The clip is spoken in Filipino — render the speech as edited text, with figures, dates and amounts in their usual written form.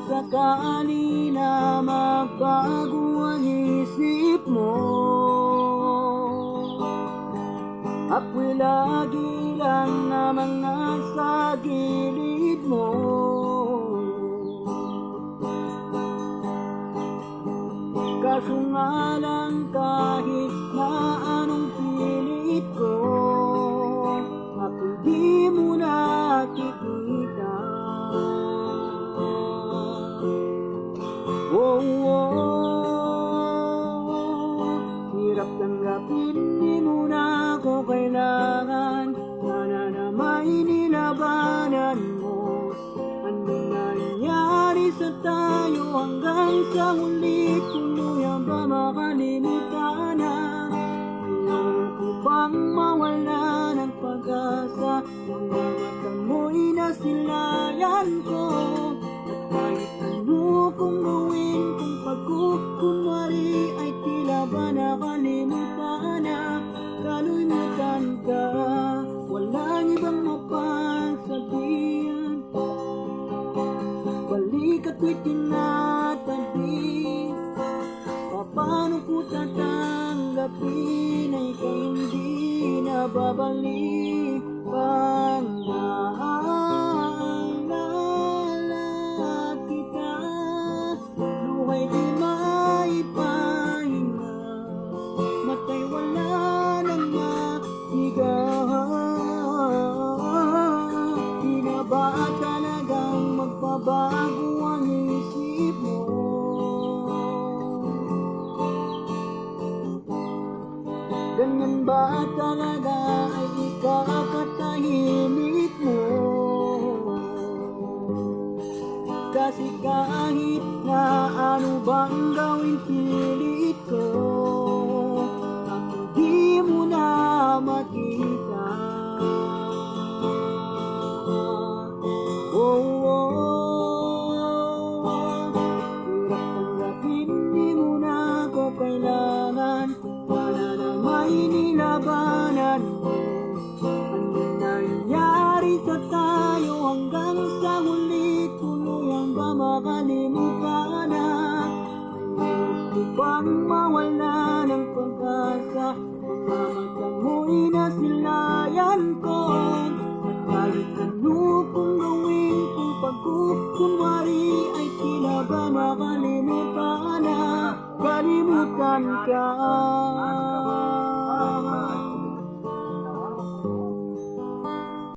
sakali na magbago ang isip mo, ako'y lagi lang namang nasa gilid mo. Kaso nga lang kahit na anong pilit ko, ako'y di mo nakikita. Oh, hirap tanggapin, di mo na ako kailangan. Sana na may nilabanan mo. Anong nangyari sa tayo hanggang sa huli? Tuluyan ba makalimutan na? Ayaw ko bang mawala ng pag-asa? Mga mata mo'y nasilayan ko. At kahit ano kong gawin, kung pagkukunwari ay tila ba nakalimutan na? Kalimutan ka, walang ibang mapagsabihan. Balik ako'y tinatabi. Paano ko tatanggapin ay kay hindi na babalik? Pag-aalala kita, luhay di maipahinga, matay wala nang mahigahan. Di na ba talagang magbabago ang isip mo? Ganyan ba talaga ay ikakatahimik mo? Kasi kahit na ano bang gawin pilit ko, ako di mo na makita. Hirap tanggapin, di mo na ako kailangan. Wala na may nilabanan mo. Anong nangyari sa tayo hanggang sa huli? Tuluyang ba makalimutan na? Ayaw ko bang mawala ng pag-asa? Mga mata mo'y nasilayan ko. At kahit ano kong gawin, kung pagkukunwari ay tila ba makalimutan na? Kalimutan ka.